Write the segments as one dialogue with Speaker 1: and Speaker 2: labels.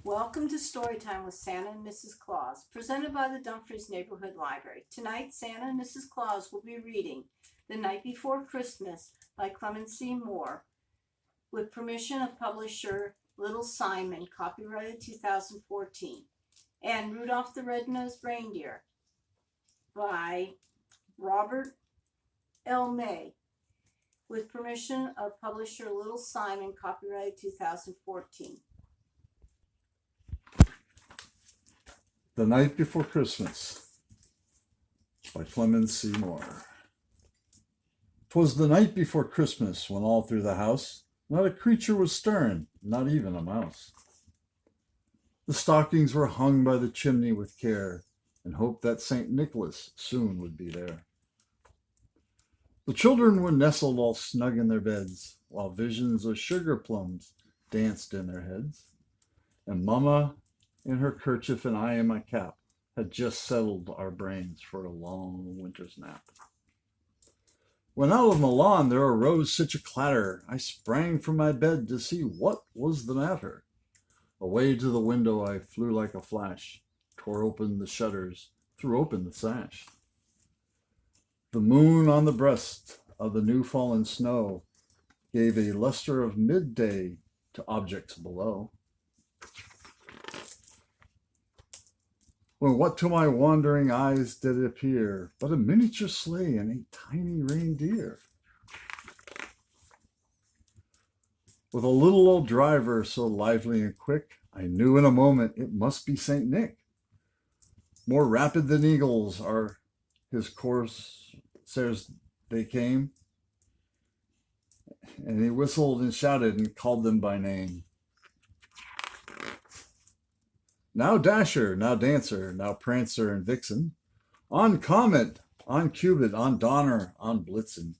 Speaker 1: Welcome to Storytime with Santa and Mrs. Claus, presented by the Dumfries Neighborhood Library. Tonight, Santa and Mrs. Claus will be reading The Night Before Christmas by Clement C. with permission of publisher Little Simon, copyrighted 2014, and Rudolph the Red-Nosed Reindeer by Robert L. May, with permission of publisher Little Simon, copyrighted 2014.
Speaker 2: The Night Before Christmas by Clement C. 'Twas the night before Christmas, when all through the house not a creature was stirring, not even a mouse. The stockings were hung by the chimney with care, and hoped that St. Nicholas soon would be there. The children were nestled all snug in their beds, while visions of sugar plums danced in their heads, and Mamma in her kerchief and I in my cap had just settled our brains for a long winter's nap. When out on the lawn there arose such a clatter, I sprang from my bed to see what was the matter. Away to the window I flew like a flash, tore open the shutters, threw open the sash. The moon on the breast of the new fallen snow gave a luster of midday to objects below. When what to my wandering eyes did appear but a miniature sleigh and a tiny reindeer, with a little old driver so lively and quick, I knew in a moment it must be St. Nick. More rapid than eagles are his coursers they came, and he whistled and shouted and called them by name. Now Dasher, now Dancer, now Prancer and Vixen, on Comet, on Cupid, on Donner, on Blitzen.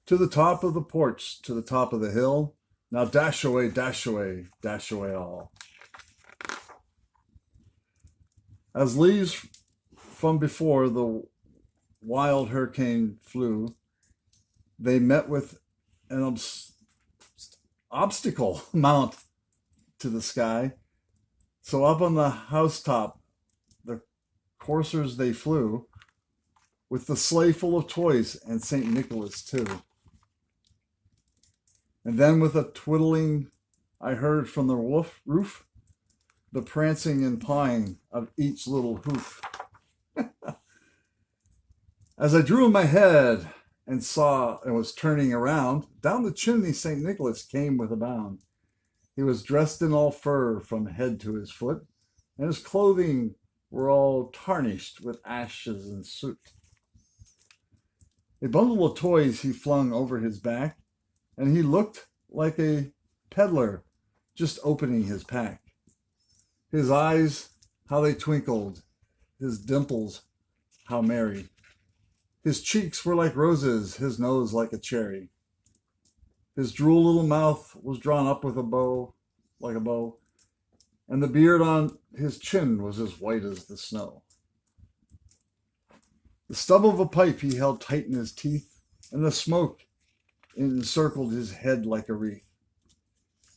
Speaker 2: To the top of the porch, to the top of the hill, now dash away, dash away, dash away all. As leaves from before the wild hurricane flew, they met with an obstacle mount to the sky. So up on the housetop, the coursers they flew, with the sleigh full of toys and St. Nicholas too. And then with a twiddling I heard from the roof the prancing and pawing of each little hoof. As I drew in my head and saw and was turning around, down the chimney St. Nicholas came with a bound. He was dressed in all fur from head to his foot, and his clothing were all tarnished with ashes and soot. A bundle of toys he flung over his back, and he looked like a peddler just opening his pack. His eyes, how they twinkled, his dimples, how merry. His cheeks were like roses, his nose like a cherry. His droll little mouth was drawn up with a bow, like a bow, and the beard on his chin was as white as the snow. The stub of a pipe he held tight in his teeth, and the smoke encircled his head like a wreath.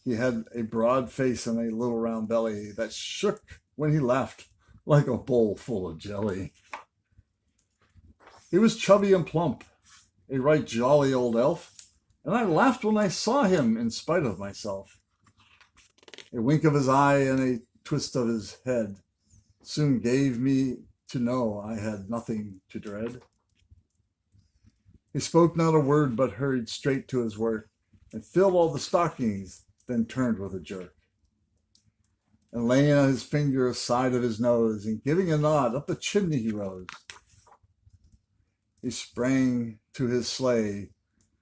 Speaker 2: He had a broad face and a little round belly that shook when he laughed like a bowl full of jelly. He was chubby and plump, a right jolly old elf, and I laughed when I saw him in spite of myself. A wink of his eye and a twist of his head soon gave me to know I had nothing to dread. He spoke not a word, but hurried straight to his work, and filled all the stockings, then turned with a jerk. And laying his finger aside of his nose, and giving a nod, up the chimney he rose. He sprang to his sleigh,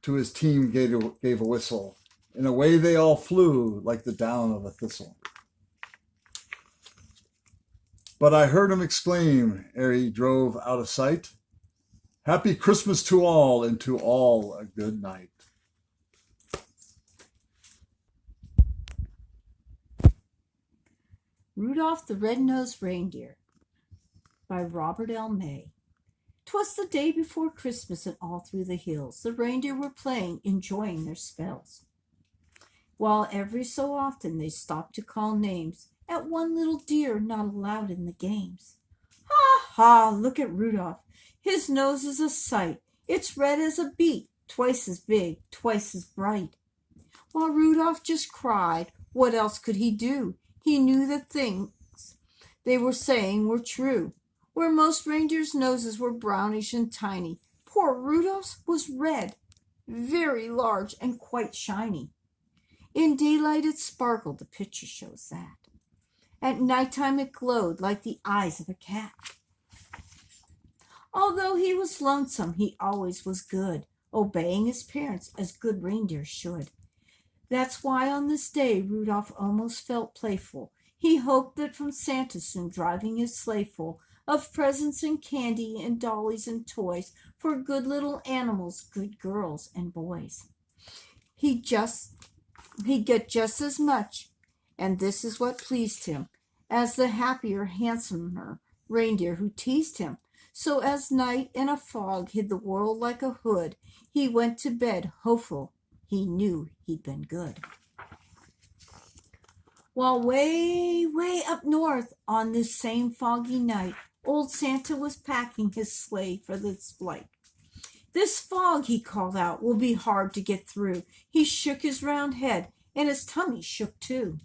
Speaker 2: to his team gave a whistle, and away they all flew like the down of a thistle. But I heard him exclaim, ere he drove out of sight, "Happy Christmas to all, and to all a good night."
Speaker 1: Rudolph the Red-Nosed Reindeer by Robert L. May. 'Twas the day before Christmas, and all through the hills the reindeer were playing, enjoying their spells. while every so often they stopped to call names at one little deer not allowed in the games. Ha ha, look at Rudolph. His nose is a sight. It's red as a beet, twice as big, twice as bright. While Rudolph just cried, what else could he do? He knew the things they were saying were true. Where most reindeers' noses were brownish and tiny, poor Rudolph's was red, very large and quite shiny. In daylight it sparkled, the picture shows that. At nighttime it glowed like the eyes of a cat. Although he was lonesome, he always was good, obeying his parents as good reindeers should. That's why on this day Rudolph almost felt playful. He hoped that from Santa soon driving his sleigh full of presents and candy and dollies and toys for good little animals, good girls and boys. He'd get just as much, and this is what pleased him, as the happier, handsomer reindeer who teased him. So as night and a fog hid the world like a hood, he went to bed hopeful. He knew he'd been good. While way, way up north on this same foggy night, old Santa was packing his sleigh for this flight. This fog, he called out, will be hard to get through. He shook his round head, and his tummy shook too.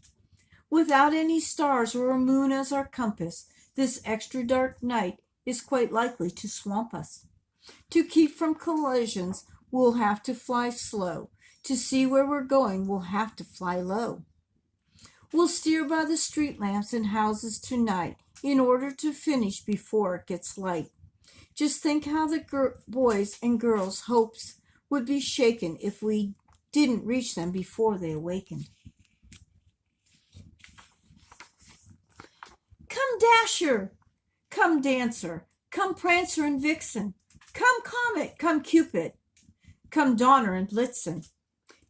Speaker 1: Without any stars or a moon as our compass, this extra dark night is quite likely to swamp us. To keep from collisions, we'll have to fly slow. To see where we're going, we'll have to fly low. We'll steer by the street lamps and houses tonight in order to finish before it gets light. Just think how the boys and girls' hopes would be shaken if we didn't reach them before they awakened. Come Dasher, come Dancer, come Prancer and Vixen, come Comet, come Cupid, come Donner and Blitzen.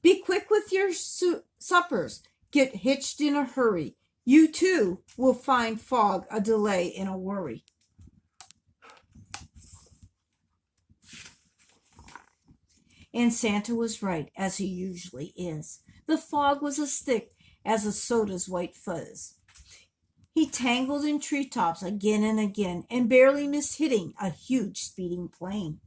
Speaker 1: Be quick with your suppers, get hitched in a hurry. You too will find fog a delay and a worry. And Santa was right, as he usually is. The fog was as thick as a soda's white fuzz. He tangled in treetops again and again and barely missed hitting a huge speeding plane.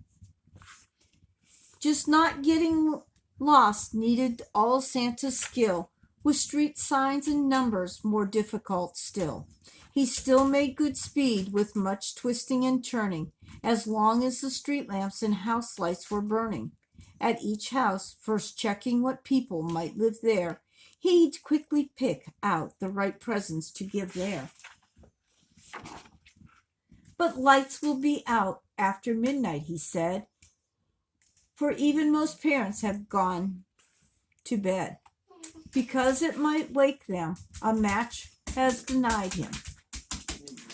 Speaker 1: Just not getting lost needed all Santa's skill, with street signs and numbers more difficult still. He still made good speed with much twisting and turning, as long as the street lamps and house lights were burning. At each house, first checking what people might live there, he'd quickly pick out the right presents to give there. But lights will be out after midnight, he said, for even most parents have gone to bed. Because it might wake them, a match has denied him.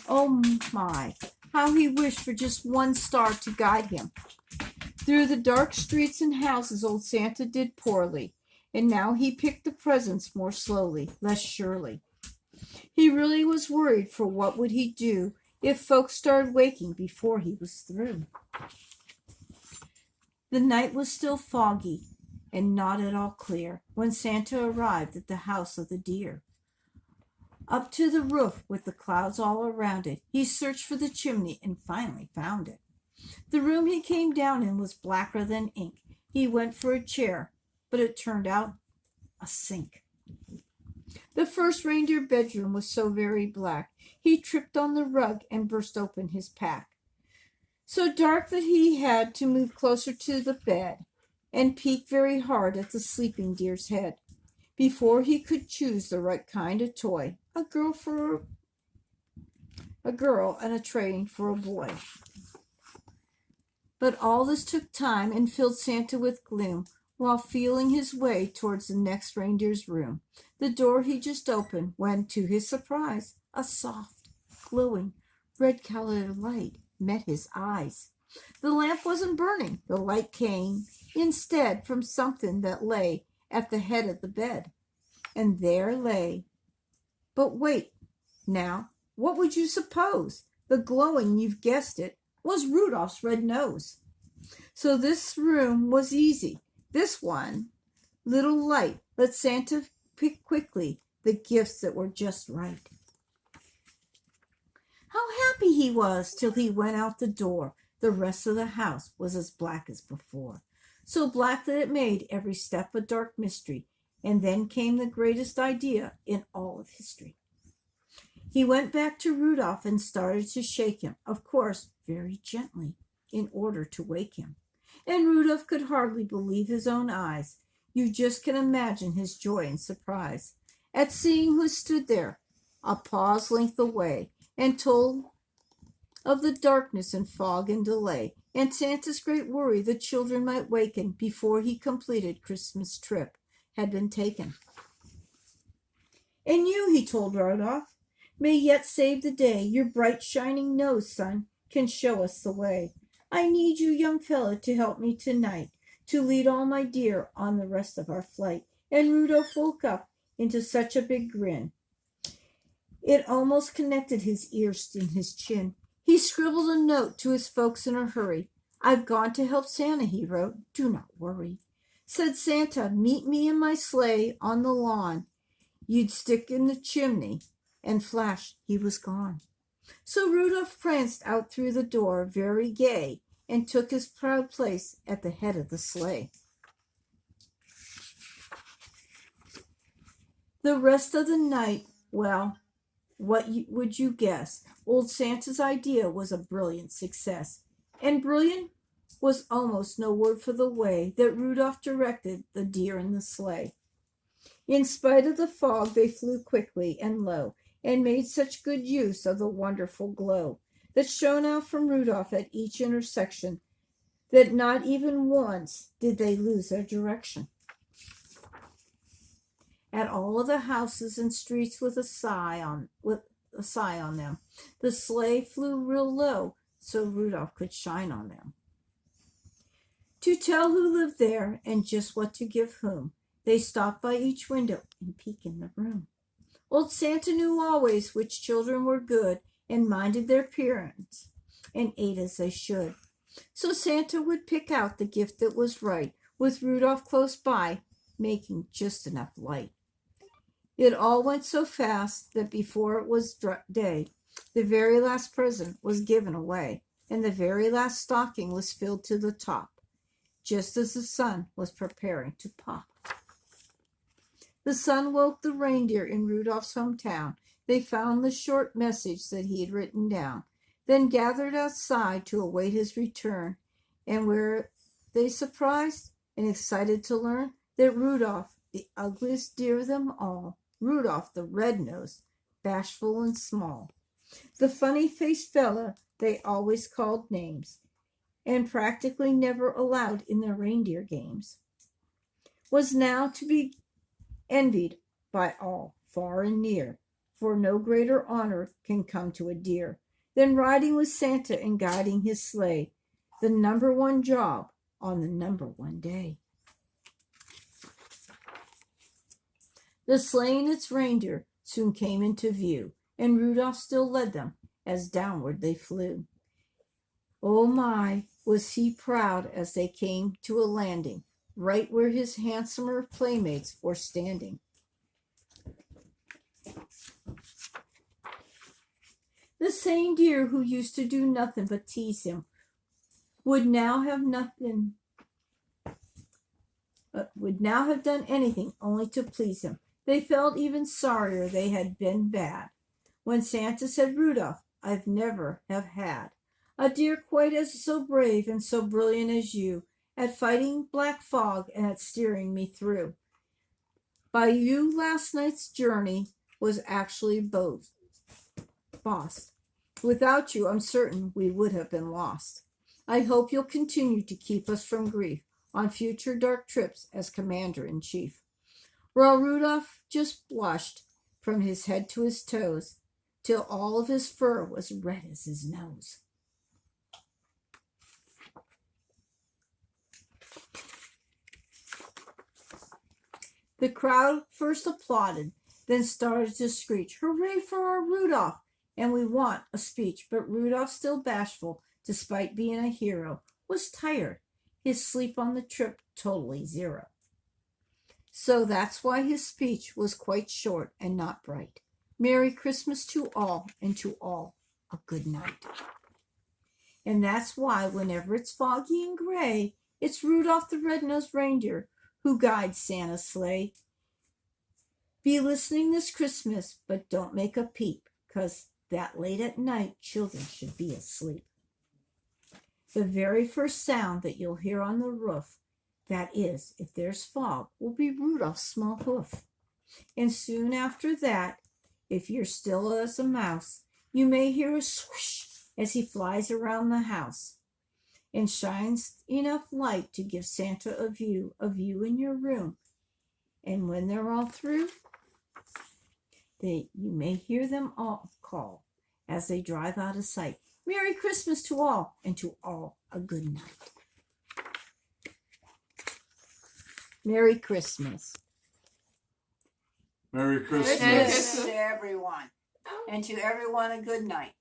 Speaker 1: Oh my, how he wished for just one star to guide him. Through the dark streets and houses old Santa did poorly, and now he picked the presents more slowly, less surely. He really was worried for what would he do if folks started waking before he was through. The night was still foggy and not at all clear when Santa arrived at the house of the deer. Up to the roof with the clouds all around it, he searched for the chimney and finally found it. The room he came down in was blacker than ink. He went for a chair, but it turned out a sink. The first reindeer bedroom was so very black, he tripped on the rug and burst open his pack. So dark that he had to move closer to the bed and peek very hard at the sleeping deer's head before he could choose the right kind of toy, a girl and a train for a boy. But all this took time and filled Santa with gloom while feeling his way towards the next reindeer's room. The door he just opened when, to his surprise, a soft, glowing, red-colored light met his eyes. The lamp wasn't burning. The light came instead from something that lay at the head of the bed. And there lay. But wait, now, what would you suppose? The glowing, you've guessed it, was Rudolph's red nose. So this room was easy. This one little light let Santa pick quickly the gifts that were just right. How happy he was till he went out the door. The rest of the house was as black as before, so black that it made every step a dark mystery. And then came the greatest idea in all of history. He went back to Rudolph and started to shake him, of course, very gently, in order to wake him. And Rudolph could hardly believe his own eyes. You just can imagine his joy and surprise at seeing who stood there, a paw's length away, and told of the darkness and fog and delay, and Santa's great worry the children might waken before he completed Christmas trip had been taken. And you, he told Rudolph, may yet save the day. Your bright shining nose, son, can show us the way. I need you, young fellow, to help me tonight, to lead all my dear on the rest of our flight. And Rudolph woke up into such a big grin, it almost connected his ears in his chin. He scribbled a note to his folks in a hurry. I've gone to help Santa, he wrote. Do not worry. Said Santa, meet me in my sleigh on the lawn. You'd stick in the chimney, and flash, he was gone. So Rudolph pranced out through the door, very gay, and took his proud place at the head of the sleigh. The rest of the night, well, would you guess? Old Santa's idea was a brilliant success. And brilliant was almost no word for the way that Rudolph directed the deer in the sleigh. In spite of the fog, they flew quickly and low, and made such good use of the wonderful glow that shone out from Rudolph at each intersection, that not even once did they lose their direction. At all of the houses and streets with a sigh on them, the sleigh flew real low, so Rudolph could shine on them. To tell who lived there and just what to give whom, they stopped by each window and peeked in the room. Old Santa knew always which children were good and minded their parents and ate as they should. So Santa would pick out the gift that was right, with Rudolph close by, making just enough light. It all went so fast that before it was day, the very last present was given away, and the very last stocking was filled to the top, just as the sun was preparing to pop. The sun woke the reindeer in Rudolph's hometown. They found the short message that he had written down, then gathered outside to await his return, and were they surprised and excited to learn that Rudolph, the ugliest deer of them all, Rudolph the Red-Nosed, bashful and small, the funny-faced fella they always called names, and practically never allowed in their reindeer games, was now to be envied by all, far and near, for no greater honor can come to a deer than riding with Santa and guiding his sleigh, the number one job on the number one day. The sleigh and its reindeer soon came into view, and Rudolph still led them as downward they flew. Oh my, was he proud as they came to a landing, right where his handsomer playmates were standing. The same deer who used to do nothing but tease him would now have done anything only to please him. They felt even sorrier they had been bad when Santa said, Rudolph, I've never have had a deer quite as so brave and so brilliant as you at fighting black fog and at steering me through. By you last night's journey was actually boss. Without you, I'm certain we would have been lost. I hope you'll continue to keep us from grief on future dark trips as Commander-in-Chief. While Rudolph just blushed from his head to his toes, till all of his fur was red as his nose. The crowd first applauded, then started to screech, hooray for our Rudolph, and we want a speech. But Rudolph, still bashful, despite being a hero, was tired, his sleep on the trip totally zero. So that's why his speech was quite short and not bright. Merry Christmas to all, and to all a good night. And that's why whenever it's foggy and gray, it's Rudolph the Red-Nosed Reindeer who guides Santa's sleigh. Be listening this Christmas, but don't make a peep, 'cause that late at night children should be asleep. The very first sound that you'll hear on the roof, that is, if there's fog, will be Rudolph's small hoof. And soon after that, if you're still as a mouse, you may hear a swish as he flies around the house and shines enough light to give Santa a view of you in your room. And when they're all through, you may hear them all call as they drive out of sight. Merry Christmas to all, and to all a good night. Merry Christmas.
Speaker 2: Merry Christmas.
Speaker 1: Merry Christmas to everyone. And to everyone a good night.